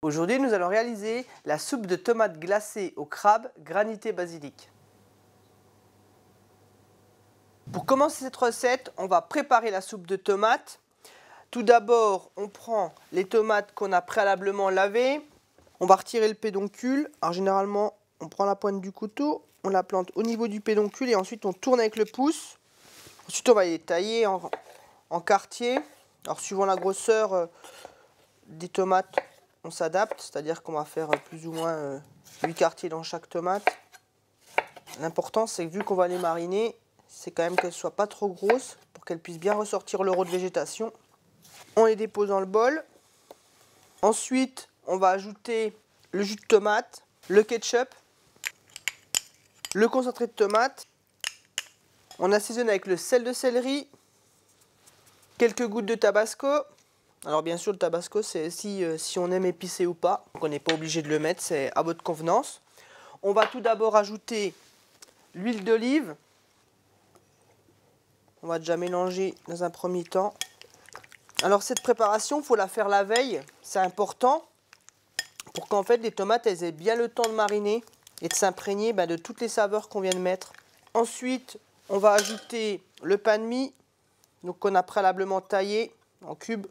Aujourd'hui, nous allons réaliser la soupe de tomates glacées au crabe, granité basilic. Pour commencer cette recette, on va préparer la soupe de tomates. Tout d'abord, on prend les tomates qu'on a préalablement lavées. On va retirer le pédoncule. Alors généralement, on prend la pointe du couteau, on la plante au niveau du pédoncule et ensuite on tourne avec le pouce. Ensuite, on va les tailler en quartiers. Alors suivant la grosseur des tomates, on s'adapte, c'est-à-dire qu'on va faire plus ou moins 8 quartiers dans chaque tomate. L'important, c'est que vu qu'on va les mariner, c'est quand même qu'elles ne soient pas trop grosses pour qu'elles puissent bien ressortir leur eau de végétation. On les dépose dans le bol. Ensuite, on va ajouter le jus de tomate, le ketchup, le concentré de tomate. On assaisonne avec le sel de céleri, quelques gouttes de tabasco. Alors bien sûr, le tabasco, c'est si on aime épicé ou pas. Donc on n'est pas obligé de le mettre, c'est à votre convenance. On va tout d'abord ajouter l'huile d'olive. On va déjà mélanger dans un premier temps. Alors cette préparation, il faut la faire la veille, c'est important pour qu'en fait les tomates elles aient bien le temps de mariner et de s'imprégner de toutes les saveurs qu'on vient de mettre. Ensuite, on va ajouter le pain de mie, donc qu'on a préalablement taillé en cubes.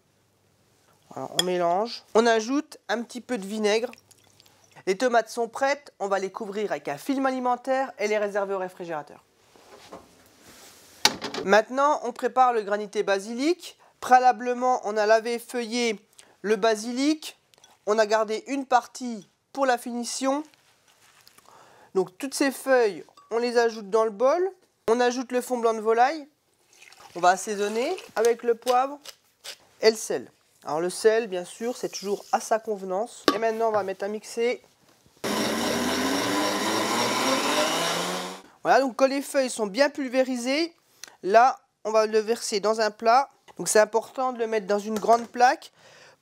Alors, on mélange. On ajoute un petit peu de vinaigre. Les tomates sont prêtes, on va les couvrir avec un film alimentaire et les réserver au réfrigérateur. Maintenant, on prépare le granité basilic. Préalablement, on a lavé et feuillé le basilic. On a gardé une partie pour la finition. Donc toutes ces feuilles, on les ajoute dans le bol. On ajoute le fond blanc de volaille. On va assaisonner avec le poivre et le sel. Alors le sel, bien sûr, c'est toujours à sa convenance. Et maintenant, on va mettre à mixer. Voilà, donc quand les feuilles sont bien pulvérisées, là, on va le verser dans un plat. Donc c'est important de le mettre dans une grande plaque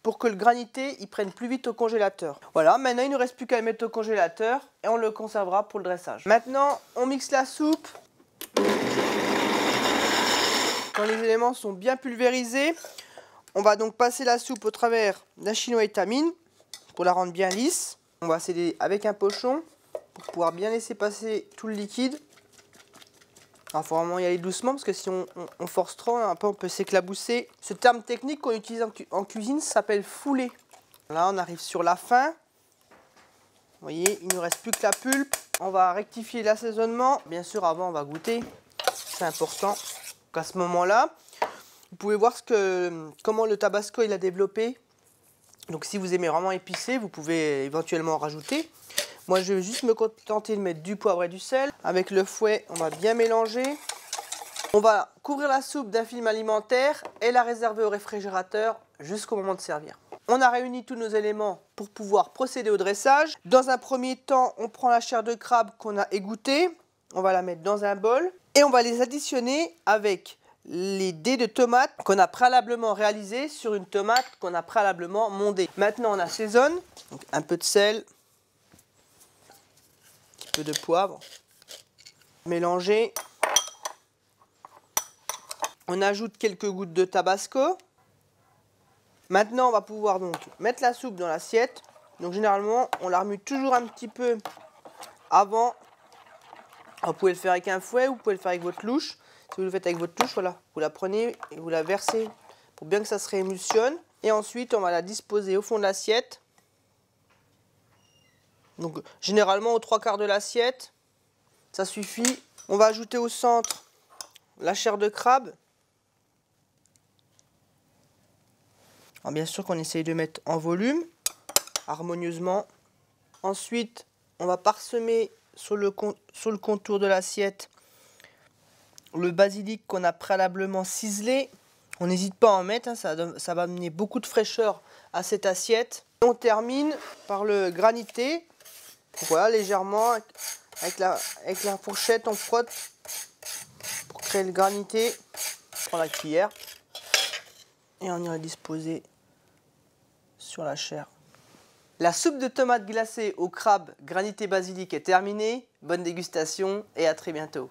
pour que le granité il prenne plus vite au congélateur. Voilà, maintenant il ne nous reste plus qu'à le mettre au congélateur et on le conservera pour le dressage. Maintenant, on mixe la soupe. Quand les éléments sont bien pulvérisés, on va donc passer la soupe au travers d'un chinois étamine pour la rendre bien lisse. On va s'aider avec un pochon pour pouvoir bien laisser passer tout le liquide. Alors, il faut vraiment y aller doucement parce que si on force trop, après on peut s'éclabousser. Ce terme technique qu'on utilise en cuisine s'appelle fouler. Là, on arrive sur la fin. Vous voyez, il ne nous reste plus que la pulpe. On va rectifier l'assaisonnement. Bien sûr, avant, on va goûter. C'est important. Donc, à ce moment-là, vous pouvez voir comment le tabasco il a développé. Donc, si vous aimez vraiment épicé, vous pouvez éventuellement en rajouter. Moi, je vais juste me contenter de mettre du poivre et du sel. Avec le fouet, on va bien mélanger. On va couvrir la soupe d'un film alimentaire et la réserver au réfrigérateur jusqu'au moment de servir. On a réuni tous nos éléments pour pouvoir procéder au dressage. Dans un premier temps, on prend la chair de crabe qu'on a égouttée. On va la mettre dans un bol et on va les additionner avec les dés de tomates qu'on a préalablement réalisés sur une tomate qu'on a préalablement mondée. Maintenant, on assaisonne. Donc, un peu de sel. Peu de poivre, mélanger. On ajoute quelques gouttes de tabasco. Maintenant, on va pouvoir donc mettre la soupe dans l'assiette. Donc généralement, on la remue toujours un petit peu avant. Alors, vous pouvez le faire avec un fouet ou vous pouvez le faire avec votre louche. Si vous le faites avec votre louche, voilà, vous la prenez et vous la versez pour bien que ça se réémulsionne. Et ensuite, on va la disposer au fond de l'assiette. Donc généralement aux 3/4 de l'assiette, ça suffit. On va ajouter au centre la chair de crabe. Alors bien sûr qu'on essaye de mettre en volume, harmonieusement. Ensuite, on va parsemer sur le contour de l'assiette le basilic qu'on a préalablement ciselé. On n'hésite pas à en mettre, hein, ça va amener beaucoup de fraîcheur à cette assiette. On termine par le granité. Voilà, légèrement, avec la fourchette, on frotte pour créer le granité. On prend la cuillère et on ira disposer sur la chair. La soupe de tomates glacée au crabe, granité basilic est terminée. Bonne dégustation et à très bientôt.